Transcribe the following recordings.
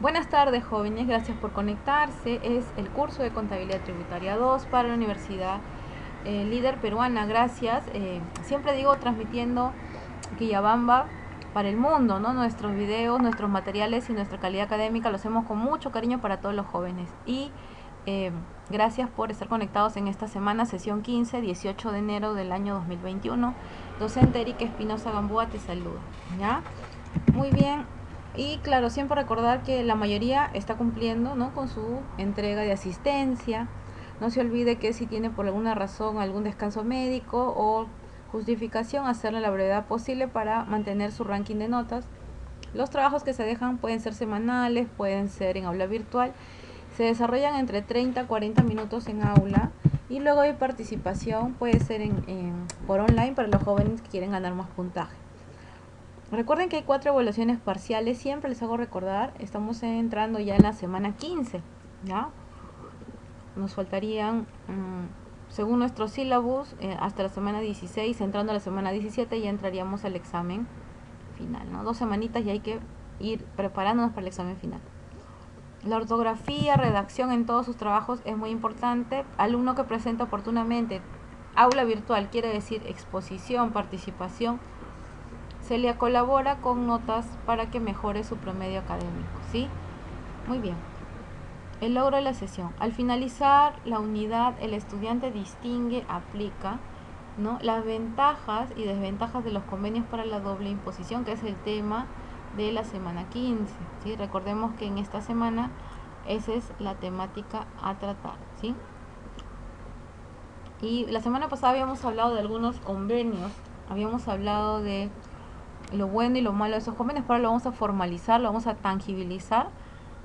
Buenas tardes, jóvenes, gracias por conectarse. Es el curso de Contabilidad Tributaria 2 para la Universidad Líder Peruana. Gracias. Siempre digo transmitiendo Quillabamba para el mundo, ¿no? Nuestros videos, nuestros materiales y nuestra calidad académica lo hacemos con mucho cariño para todos los jóvenes. Y eh, gracias por estar conectados en esta semana, sesión 15, 18 de enero del año 2021. Docente Erika Espinosa Gamboa te saluda. ¿Ya? Muy bien. Y claro, siempre recordar que la mayoría está cumpliendo, ¿no?, con su entrega de asistencia. No se olvide que si tiene por alguna razón algún descanso médico o justificación, hacerle la brevedad posible para mantener su ranking de notas. Los trabajos que se dejan pueden ser semanales, pueden ser en aula virtual. Se desarrollan entre 30 a 40 minutos en aula y luego hay participación, puede ser por online para los jóvenes que quieren ganar más puntaje. Recuerden que hay 4 evaluaciones parciales, siempre les hago recordar, estamos entrando ya en la semana 15, ¿ya? Nos faltarían, según nuestro sílabus, hasta la semana 16, entrando a la semana 17 ya entraríamos al examen final, ¿no? 2 semanitas y hay que ir preparándonos para el examen final. La ortografía, redacción en todos sus trabajos es muy importante. Alumno que presenta oportunamente aula virtual, quiere decir exposición, participación, se le colabora con notas para que mejore su promedio académico, ¿sí? Muy bien. El logro de la sesión. Al finalizar la unidad, el estudiante distingue, aplica, ¿no?, las ventajas y desventajas de los convenios para la doble imposición, que es el tema de la semana 15, ¿sí? Recordemos que en esta semana esa es la temática a tratar, ¿sí? Y la semana pasada habíamos hablado de algunos convenios, habíamos hablado de lo bueno y lo malo de esos convenios, pero lo vamos a formalizar, lo vamos a tangibilizar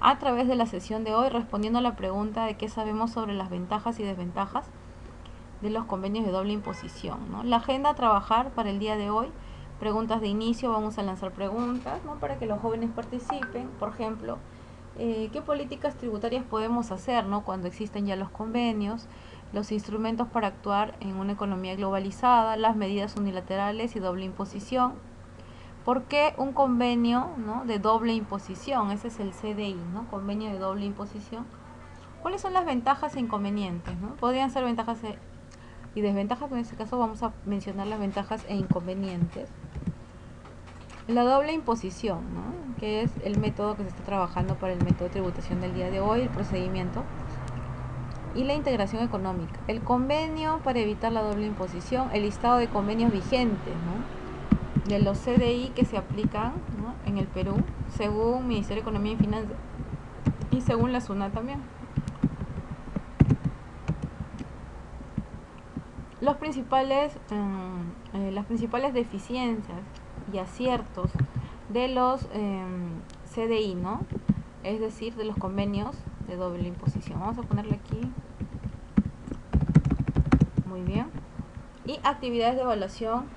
a través de la sesión de hoy, respondiendo a la pregunta de qué sabemos sobre las ventajas y desventajas de los convenios de doble imposición, ¿no? La agenda a trabajar para el día de hoy, preguntas de inicio, vamos a lanzar preguntas, ¿no?, para que los jóvenes participen. Por ejemplo, ¿qué políticas tributarias podemos hacer, ¿no?, cuando existen ya los convenios? Los instrumentos para actuar en una economía globalizada, las medidas unilaterales y doble imposición. ¿Por qué un convenio, ¿no?, de doble imposición? Ese es el CDI, ¿no? Convenio de doble imposición. ¿Cuáles son las ventajas e inconvenientes, ¿no? Podrían ser ventajas y desventajas, pero en este caso vamos a mencionar las ventajas e inconvenientes. La doble imposición, ¿no?, que es el método que se está trabajando para el método de tributación del día de hoy, el procedimiento. Y la integración económica. El convenio para evitar la doble imposición, el listado de convenios vigentes, ¿no?, de los CDI que se aplican, ¿no?, en el Perú, según Ministerio de Economía y Finanzas y según la SUNAT también. Las principales deficiencias y aciertos de los CDI, ¿no?, es decir, de los convenios de doble imposición. Vamos a ponerle aquí. Muy bien. Y actividades de evaluación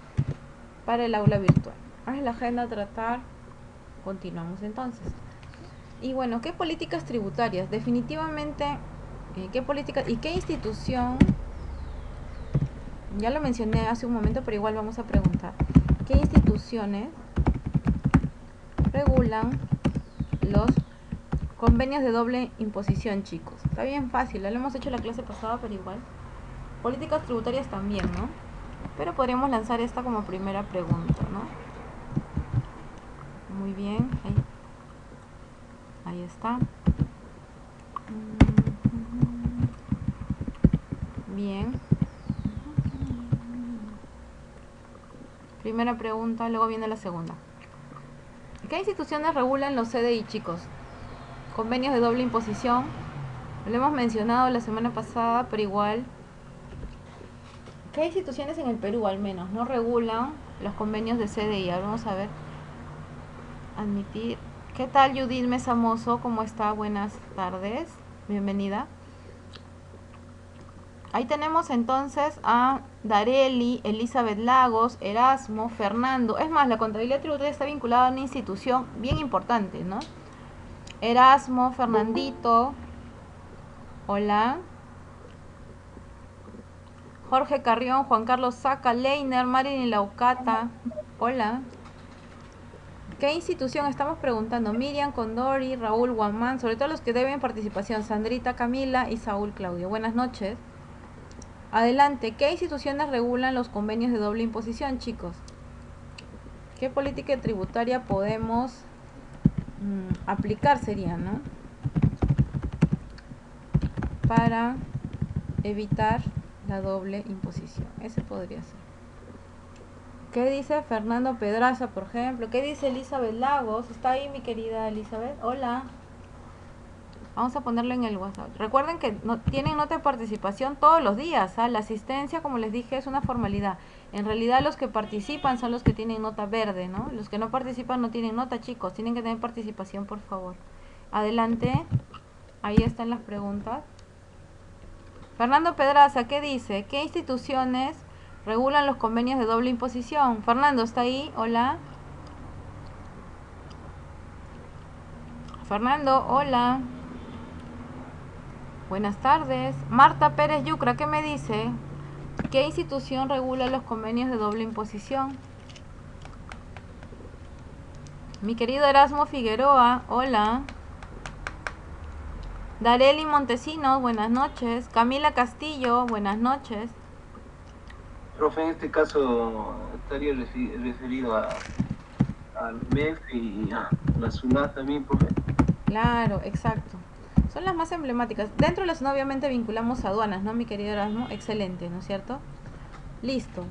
para el aula virtual. Ahora es la agenda a tratar. Continuamos entonces. Y bueno, ¿qué políticas tributarias? Definitivamente, ¿qué políticas y qué institución? Ya lo mencioné hace un momento, pero igual vamos a preguntar. ¿Qué instituciones regulan los convenios de doble imposición, chicos? Está bien fácil, lo hemos hecho la clase pasada, pero igual. Políticas tributarias también, ¿no? Pero podríamos lanzar esta como primera pregunta, ¿no? Muy bien, ahí está. Bien. Primera pregunta, luego viene la segunda. ¿Qué instituciones regulan los CDI, chicos? Convenios de doble imposición. Lo hemos mencionado la semana pasada, pero igual. ¿Qué instituciones en el Perú al menos no regulan los convenios de CDI? Ahora vamos a ver. Admitir. ¿Qué tal, Judith Mesamoso? ¿Cómo está? Buenas tardes. Bienvenida. Ahí tenemos entonces a Dareli, Elizabeth Lagos, Erasmo, Fernando. Es más, la contabilidad tributaria está vinculada a una institución bien importante, ¿no? Erasmo, Fernandito. Hola. Jorge Carrión, Juan Carlos Saca, Leiner, Marilyn Laucata. Hola. ¿Qué institución estamos preguntando? Miriam, Condori, Raúl, Guamán, sobre todo los que deben participación, Sandrita, Camila y Saúl Claudio. Buenas noches. Adelante, ¿qué instituciones regulan los convenios de doble imposición, chicos? ¿Qué política tributaria podemos aplicar sería, ¿no? Para evitar la doble imposición. Ese podría ser. ¿Qué dice Fernando Pedraza, por ejemplo? ¿Qué dice Elizabeth Lagos? ¿Está ahí mi querida Elizabeth? Hola. Vamos a ponerlo en el WhatsApp. Recuerden que tienen nota de participación todos los días. La asistencia, como les dije, es una formalidad. En realidad los que participan son los que tienen nota verde, ¿no? Los que no participan no tienen nota, chicos. Tienen que tener participación, por favor. Adelante. Ahí están las preguntas. Fernando Pedraza, ¿qué dice? ¿Qué instituciones regulan los convenios de doble imposición? Fernando, ¿está ahí? Hola. Fernando, hola. Buenas tardes. Marta Pérez Yucra, ¿qué me dice? ¿Qué institución regula los convenios de doble imposición? Mi querido Erasmo Figueroa, hola. Dareli Montesinos, buenas noches. Camila Castillo, buenas noches. Profe, en este caso estaría referido al MEF y a la SUNAT también, profe. Claro, exacto. Son las más emblemáticas. Dentro de las SUNAT obviamente vinculamos aduanas, ¿no, mi querido Erasmo? Excelente, ¿no es cierto? Listo.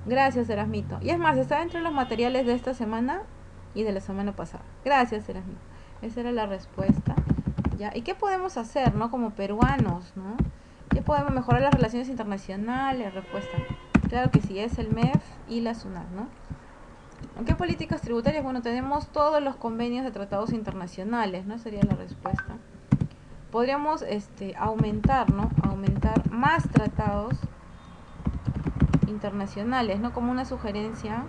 Gracias, Erasmito. Y es más, está dentro de los materiales de esta semana y de la semana pasada. Gracias, Erasmito. Esa era la respuesta. ¿Ya? ¿Y qué podemos hacer, no? Como peruanos, ¿no? ¿Qué podemos mejorar las relaciones internacionales? Respuesta. Claro que sí, es el MEF y la SUNAT, ¿no? ¿Qué políticas tributarias? Bueno, tenemos todos los convenios de tratados internacionales, ¿no? Sería la respuesta. Podríamos aumentar, ¿no? Aumentar más tratados internacionales, ¿no? Como una sugerencia.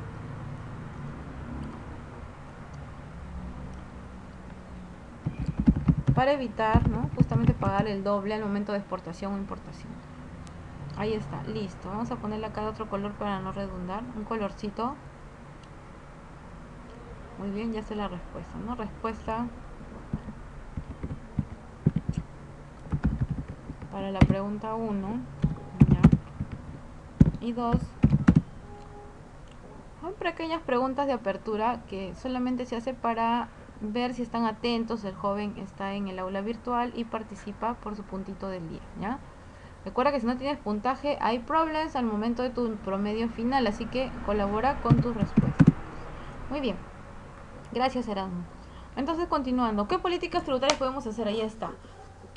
Para evitar, ¿no? Justamente pagar el doble al momento de exportación o importación. Ahí está, listo. Vamos a ponerle acá otro color para no redundar. Un colorcito. Muy bien, ya sé la respuesta, ¿no? Respuesta para la pregunta 1. Y 2. Hay pequeñas preguntas de apertura que solamente se hace para ver si están atentos, el joven está en el aula virtual y participa por su puntito del día, ¿ya? Recuerda que si no tienes puntaje hay problemas al momento de tu promedio final, así que colabora con tus respuestas. Muy bien, gracias Erasmo. Entonces continuando, ¿qué políticas tributarias podemos hacer? Ahí está.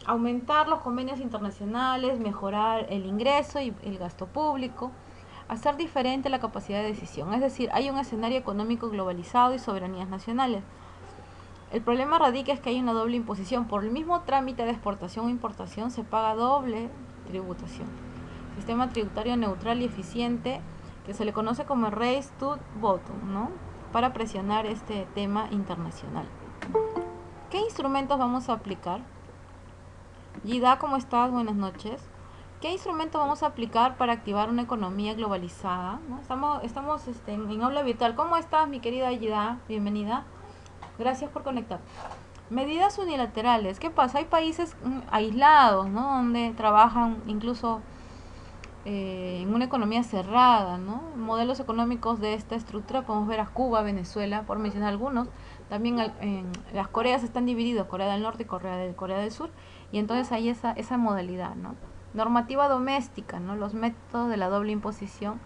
Aumentar los convenios internacionales, mejorar el ingreso y el gasto público, hacer diferente la capacidad de decisión. Es decir, hay un escenario económico globalizado y soberanías nacionales. El problema radica es que hay una doble imposición. Por el mismo trámite de exportación o importación se paga doble tributación. Sistema tributario neutral y eficiente que se le conoce como race to bottom, ¿no? Para presionar este tema internacional. ¿Qué instrumentos vamos a aplicar? Gida, ¿cómo estás? Buenas noches. ¿Qué instrumento vamos a aplicar para activar una economía globalizada? ¿No? Estamos en aula virtual. ¿Cómo estás, mi querida Gida? Bienvenida. Gracias por conectar. Medidas unilaterales. ¿Qué pasa? Hay países aislados, ¿no? Donde trabajan incluso en una economía cerrada, ¿no? Modelos económicos de esta estructura podemos ver a Cuba, Venezuela, por mencionar algunos. También las Coreas están divididas, Corea del Norte y Corea del Sur, y entonces hay esa modalidad, ¿no? Normativa doméstica, ¿no? Los métodos de la doble imposición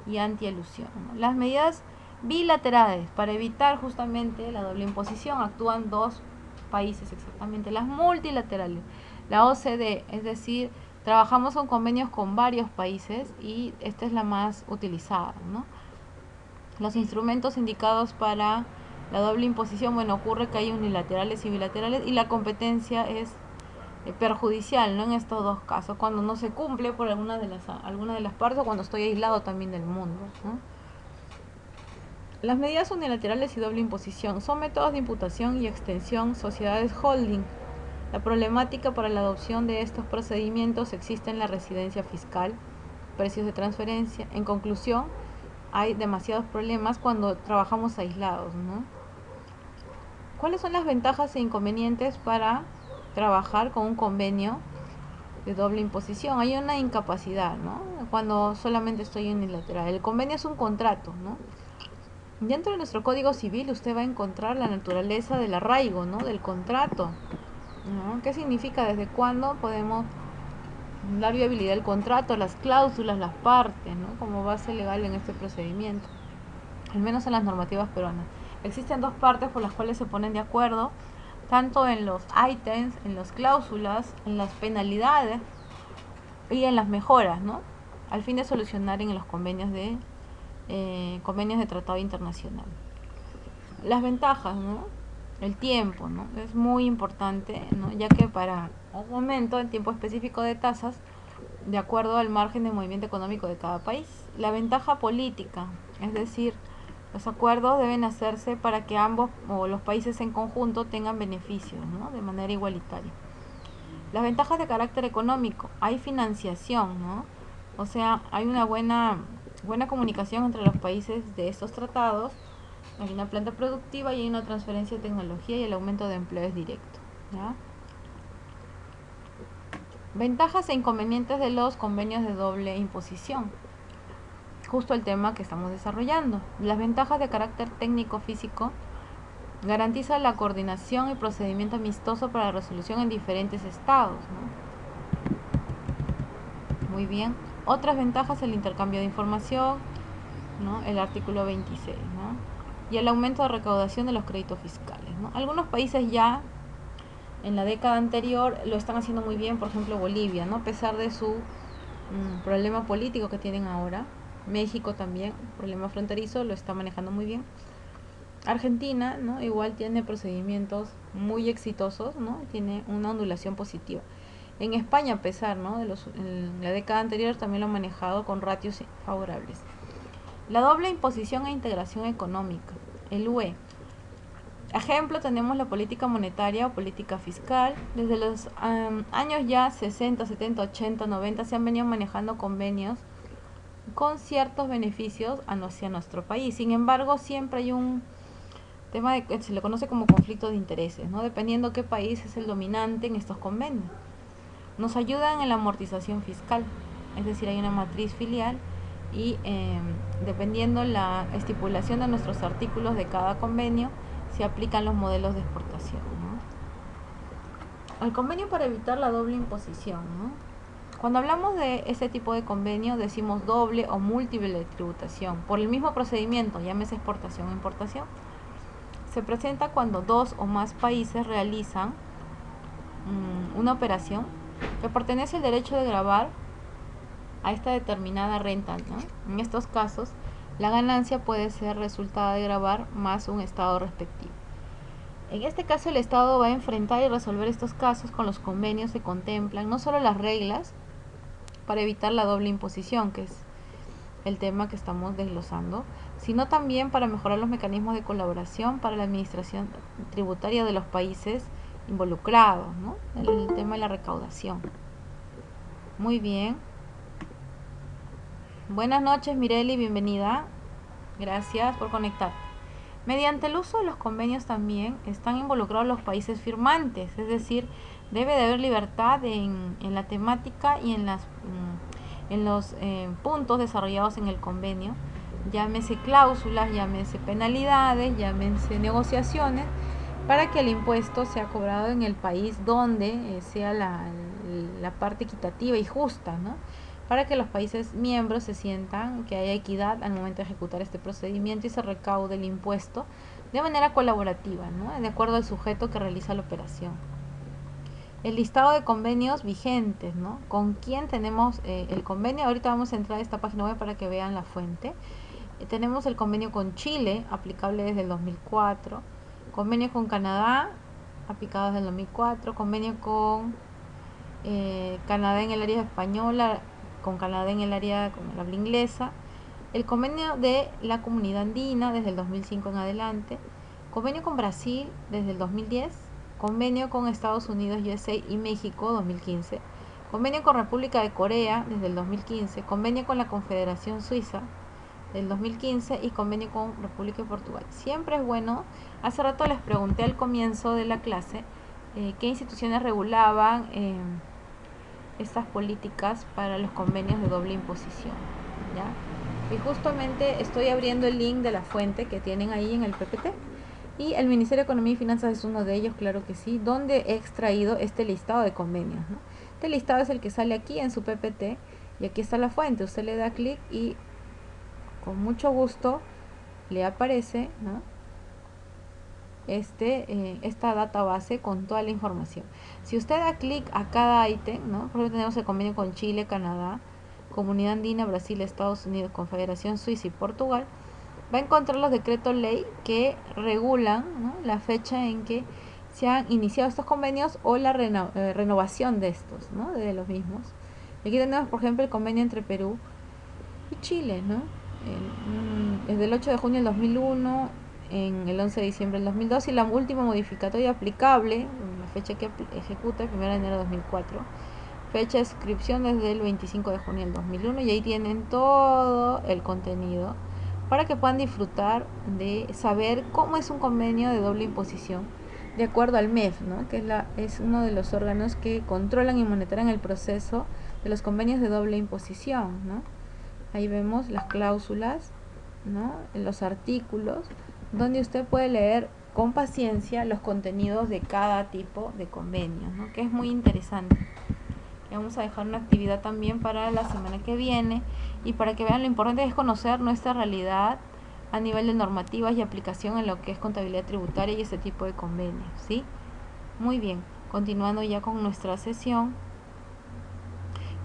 y antielusión, ¿no? Las medidas bilaterales para evitar justamente la doble imposición actúan dos países exactamente. Las multilaterales, la OCDE, es decir, trabajamos con convenios con varios países y esta es la más utilizada, ¿no? Los instrumentos indicados para la doble imposición, bueno, ocurre que hay unilaterales y bilaterales y la competencia es perjudicial, ¿no? En estos dos casos, cuando no se cumple por alguna de las partes o cuando estoy aislado también del mundo, ¿no? Las medidas unilaterales y doble imposición son métodos de imputación y extensión sociedades holding. La problemática para la adopción de estos procedimientos existe en la residencia fiscal, precios de transferencia. En conclusión, hay demasiados problemas cuando trabajamos aislados, ¿no? ¿Cuáles son las ventajas e inconvenientes para trabajar con un convenio de doble imposición? Hay una incapacidad, ¿no? Cuando solamente estoy unilateral. El convenio es un contrato, ¿no? Dentro de nuestro Código Civil usted va a encontrar la naturaleza del arraigo, ¿no? Del contrato, ¿no? ¿Qué significa? ¿Desde cuándo podemos dar viabilidad al contrato, las cláusulas, las partes, ¿no? Como base legal en este procedimiento, al menos en las normativas peruanas? Existen dos partes por las cuales se ponen de acuerdo, tanto en los ítems, en las cláusulas, en las penalidades y en las mejoras, ¿no? Al fin de solucionar en los convenios de tratado internacional. Las ventajas, ¿no? El tiempo, ¿no? Es muy importante, ¿no? Ya que para un momento, el tiempo específico de tasas, de acuerdo al margen de movimiento económico de cada país. La ventaja política, es decir, los acuerdos deben hacerse para que ambos o los países en conjunto tengan beneficios, ¿no? De manera igualitaria. Las ventajas de carácter económico, hay financiación, ¿no? O sea, hay una buena comunicación entre los países de estos tratados, hay una planta productiva y hay una transferencia de tecnología y el aumento de empleo es directo, ¿ya? Ventajas e inconvenientes de los convenios de doble imposición. Justo el tema que estamos desarrollando. Las ventajas de carácter técnico-físico: garantiza la coordinación y procedimiento amistoso para la resolución en diferentes estados, ¿no? Muy bien. Otras ventajas: el intercambio de información, ¿no? El artículo 26, ¿no? Y el aumento de recaudación de los créditos fiscales, ¿no? Algunos países ya en la década anterior lo están haciendo muy bien, por ejemplo Bolivia, ¿no? A pesar de su problema político que tienen ahora. México también, problema fronterizo, lo está manejando muy bien. Argentina, ¿no? Igual tiene procedimientos muy exitosos, ¿no? Tiene una ondulación positiva. En España, a pesar, ¿no? en la década anterior también lo ha manejado con ratios favorables. La doble imposición e integración económica, el UE. Ejemplo, tenemos la política monetaria o política fiscal. Desde los años ya 60, 70, 80, 90 se han venido manejando convenios con ciertos beneficios hacia nuestro país. Sin embargo, siempre hay un tema que se le conoce como conflicto de intereses, ¿no? Dependiendo qué país es el dominante en estos convenios. Nos ayudan en la amortización fiscal, es decir, hay una matriz filial y dependiendo la estipulación de nuestros artículos de cada convenio, se aplican los modelos de exportación, ¿no? El convenio para evitar la doble imposición, ¿no? Cuando hablamos de ese tipo de convenio decimos doble o múltiple tributación por el mismo procedimiento, llámese exportación o importación. Se presenta cuando dos o más países realizan una operación que pertenece al derecho de gravar a esta determinada renta, ¿no? En estos casos, la ganancia puede ser resultado de gravar más un estado respectivo. En este caso, el Estado va a enfrentar y resolver estos casos con los convenios que contemplan no solo las reglas para evitar la doble imposición, que es el tema que estamos desglosando, sino también para mejorar los mecanismos de colaboración para la administración tributaria de los países involucrados, ¿no? El tema de la recaudación. Muy bien. Buenas noches, Mireli, bienvenida. Gracias por conectar. Mediante el uso de los convenios también están involucrados los países firmantes, es decir, debe de haber libertad en la temática y en los puntos desarrollados en el convenio, llámese cláusulas, llámese penalidades, llámese negociaciones, para que el impuesto sea cobrado en el país donde sea la parte equitativa y justa, ¿no? Para que los países miembros se sientan que haya equidad al momento de ejecutar este procedimiento y se recaude el impuesto de manera colaborativa, ¿no? De acuerdo al sujeto que realiza la operación. El listado de convenios vigentes, ¿no? ¿Con quién tenemos el convenio? Ahorita vamos a entrar a esta página web para que vean la fuente. Tenemos el convenio con Chile, aplicable desde el 2004. Convenio con Canadá, aplicado desde el 2004. Convenio con Canadá en el área española, con Canadá en el área con el habla inglesa. El convenio de la Comunidad Andina desde el 2005 en adelante. Convenio con Brasil desde el 2010. Convenio con Estados Unidos, USA y México 2015. Convenio con República de Corea desde el 2015. Convenio con la Confederación Suiza. del 2015 y convenio con República de Portugal. Siempre es bueno, hace rato les pregunté al comienzo de la clase qué instituciones regulaban estas políticas para los convenios de doble imposición, ¿ya? Y justamente estoy abriendo el link de la fuente que tienen ahí en el PPT. Y el Ministerio de Economía y Finanzas es uno de ellos, claro que sí, donde he extraído este listado de convenios, ¿no? Este listado es el que sale aquí en su PPT y aquí está la fuente. Usted le da clic y con mucho gusto le aparece, ¿no? Esta database con toda la información. Si usted da clic a cada ítem, ¿no? Por ejemplo, tenemos el convenio con Chile, Canadá, Comunidad Andina, Brasil, Estados Unidos, Confederación Suiza y Portugal, va a encontrar los decretos ley que regulan, ¿no?, la fecha en que se han iniciado estos convenios o la renovación de estos, ¿no?, de los mismos. Aquí tenemos, por ejemplo, el convenio entre Perú y Chile, ¿no? Es del 8 de junio del 2001, en el 11 de diciembre del 2002 y la última modificatoria aplicable, la fecha que ejecuta el 1 de enero de 2004. Fecha de inscripción desde el 25 de junio del 2001 y ahí tienen todo el contenido para que puedan disfrutar de saber cómo es un convenio de doble imposición de acuerdo al MEF, ¿no?, que es uno de los órganos que controlan y monitorean el proceso de los convenios de doble imposición, ¿no? Ahí vemos las cláusulas, ¿no?, los artículos, donde usted puede leer con paciencia los contenidos de cada tipo de convenio, ¿no?, que es muy interesante. Y vamos a dejar una actividad también para la semana que viene y para que vean lo importante que es conocer nuestra realidad a nivel de normativas y aplicación en lo que es contabilidad tributaria y ese tipo de convenios, ¿sí? Muy bien, continuando ya con nuestra sesión,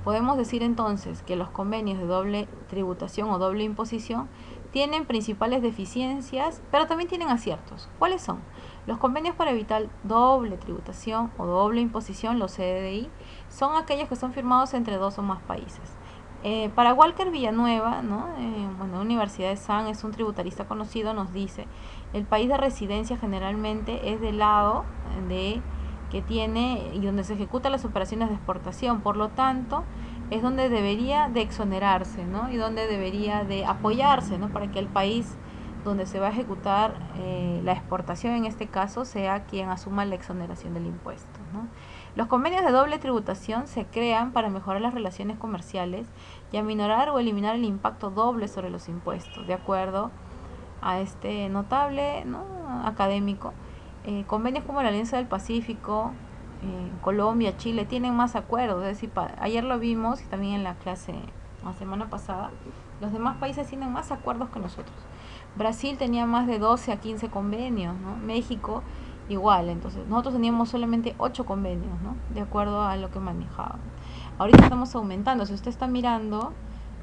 podemos decir entonces que los convenios de doble tributación o doble imposición tienen principales deficiencias, pero también tienen aciertos. ¿Cuáles son? Los convenios para evitar doble tributación o doble imposición, los CDI, son aquellos que son firmados entre dos o más países. Para Walker Villanueva, ¿no?, bueno, Universidad de San, es un tributarista conocido, nos dice, el país de residencia generalmente es del lado de que tiene y donde se ejecutan las operaciones de exportación, por lo tanto es donde debería de exonerarse, ¿no?, y donde debería de apoyarse, ¿no?, para que el país donde se va a ejecutar la exportación en este caso sea quien asuma la exoneración del impuesto, ¿no? Los convenios de doble tributación se crean para mejorar las relaciones comerciales y aminorar o eliminar el impacto doble sobre los impuestos, de acuerdo a este notable, ¿no?, académico. Convenios como la Alianza del Pacífico, Colombia, Chile, tienen más acuerdos. Es decir, ayer lo vimos y también en la clase la semana pasada, los demás países tienen más acuerdos que nosotros. Brasil tenía más de 12 a 15 convenios, ¿no? México igual, entonces nosotros teníamos solamente 8 convenios, ¿no?, de acuerdo a lo que manejaban. Ahorita estamos aumentando, si usted está mirando,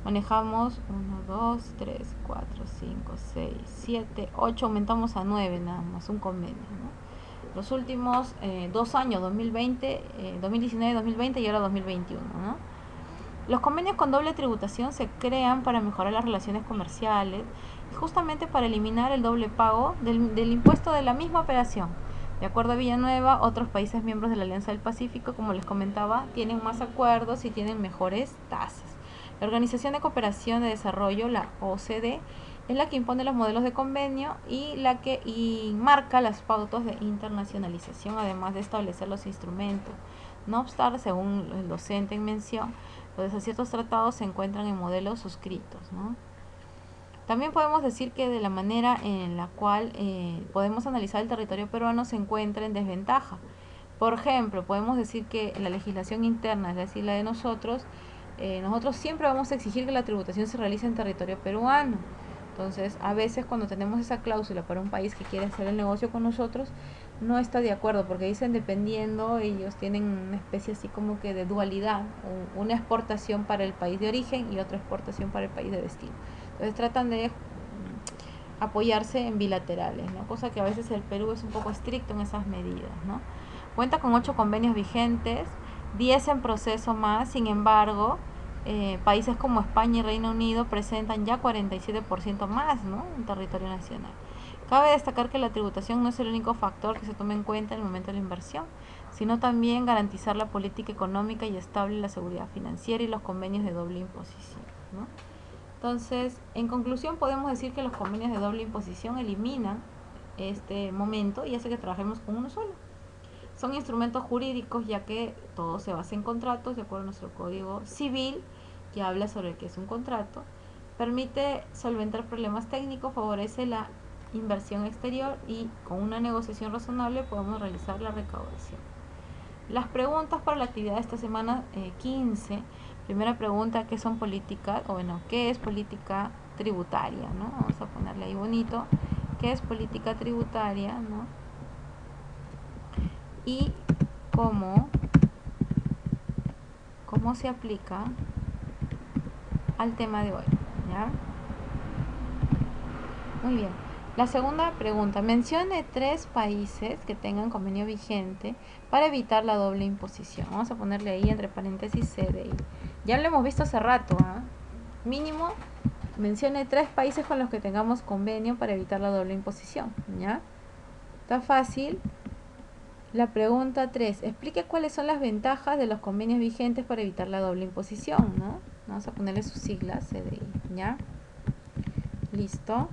manejamos 1, 2, 3, 4, 5, 6, 7, 8, aumentamos a 9 nada más, un convenio, ¿no? Los últimos 2 años, 2020, 2019, 2020 y ahora 2021, ¿no? Los convenios con doble tributación se crean para mejorar las relaciones comerciales y justamente para eliminar el doble pago del impuesto de la misma operación. De acuerdo a Villanueva, otros países miembros de la Alianza del Pacífico, como les comentaba, tienen más acuerdos y tienen mejores tasas. La Organización de Cooperación de Desarrollo, la OCDE, es la que impone los modelos de convenio y la que marca las pautas de internacionalización, además de establecer los instrumentos. No obstante, según el docente en mención, los desaciertos tratados se encuentran en modelos suscritos, ¿no? También podemos decir que de la manera en la cual podemos analizar el territorio peruano se encuentra en desventaja. Por ejemplo, podemos decir que la legislación interna, es decir, la de nosotros siempre vamos a exigir que la tributación se realice en territorio peruano. Entonces, a veces cuando tenemos esa cláusula para un país que quiere hacer el negocio con nosotros, no está de acuerdo, porque dicen dependiendo, ellos tienen una especie así como que de dualidad, una exportación para el país de origen y otra exportación para el país de destino. Entonces tratan de apoyarse en bilaterales, ¿no?, cosa que a veces el Perú es un poco estricto en esas medidas, ¿no? Cuenta con 8 convenios vigentes, 10 en proceso más, sin embargo, países como España y Reino Unido presentan ya 47% más, ¿no?, en territorio nacional. Cabe destacar que la tributación no es el único factor que se toma en cuenta en el momento de la inversión, sino también garantizar la política económica y estable, la seguridad financiera y los convenios de doble imposición, ¿no? Entonces, en conclusión, podemos decir que los convenios de doble imposición eliminan este momento y hace que trabajemos con uno solo. Son instrumentos jurídicos, ya que todo se basa en contratos, de acuerdo a nuestro Código Civil, que habla sobre qué es un contrato. Permite solventar problemas técnicos, favorece la inversión exterior y con una negociación razonable podemos realizar la recaudación. Las preguntas para la actividad de esta semana 15. Primera pregunta, ¿qué son políticas? O bueno, ¿qué es política tributaria? ¿No? Vamos a ponerle ahí bonito. ¿Qué es política tributaria? ¿No? Y cómo se aplica al tema de hoy, ¿ya? Muy bien. La segunda pregunta, mencione 3 países que tengan convenio vigente para evitar la doble imposición. Vamos a ponerle ahí entre paréntesis CDI. Ya lo hemos visto hace rato, ¿eh? Mínimo, mencione 3 países con los que tengamos convenio para evitar la doble imposición, ¿ya? Está fácil. La pregunta 3, explique cuáles son las ventajas de los convenios vigentes para evitar la doble imposición, ¿no? Vamos a ponerle sus siglas, CDI, ¿ya? Listo.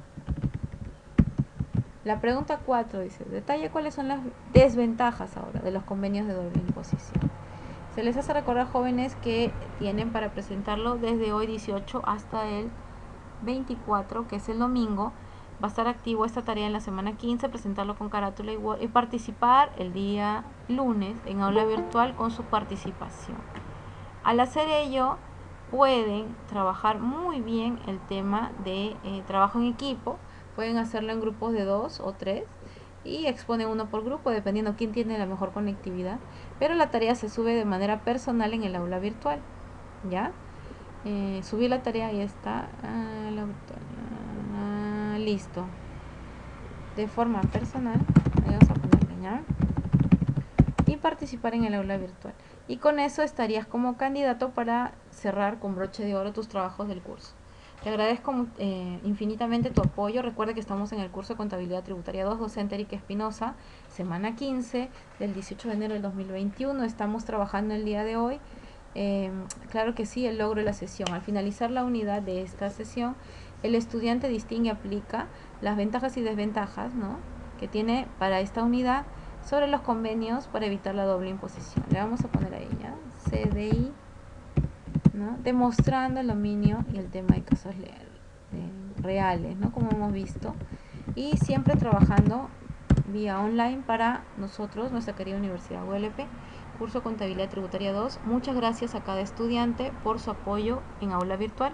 La pregunta 4 dice, detalle cuáles son las desventajas ahora de los convenios de doble imposición. Se les hace recordar, jóvenes, que tienen para presentarlo desde hoy 18 hasta el 24, que es el domingo. Va a estar activo esta tarea en la semana 15, presentarlo con carátula y participar el día lunes en aula virtual con su participación. Al hacer ello, pueden trabajar muy bien el tema de trabajo en equipo. Pueden hacerlo en grupos de 2 o 3 y exponen uno por grupo, dependiendo quién tiene la mejor conectividad. Pero la tarea se sube de manera personal en el aula virtual, ¿ya? Subí la tarea, ahí está. Listo. De forma personal, ahí vamos a ponerle, ¿ya? Y participar en el aula virtual. Y con eso estarías como candidato para cerrar con broche de oro tus trabajos del curso. Te agradezco infinitamente tu apoyo. Recuerda que estamos en el curso de Contabilidad Tributaria 2, docente Erika Espinosa, semana 15 del 18 de enero del 2021. Estamos trabajando el día de hoy. Claro que sí, el logro de la sesión. Al finalizar la unidad de esta sesión, el estudiante distingue y aplica las ventajas y desventajas, ¿no?, que tiene para esta unidad sobre los convenios para evitar la doble imposición. Le vamos a poner ahí, ¿ya? CDI, ¿no?, demostrando el dominio y el tema de casos reales, ¿no?, como hemos visto, y siempre trabajando vía online para nosotros, nuestra querida Universidad ULP, curso Contabilidad Tributaria 2. Muchas gracias a cada estudiante por su apoyo en aula virtual.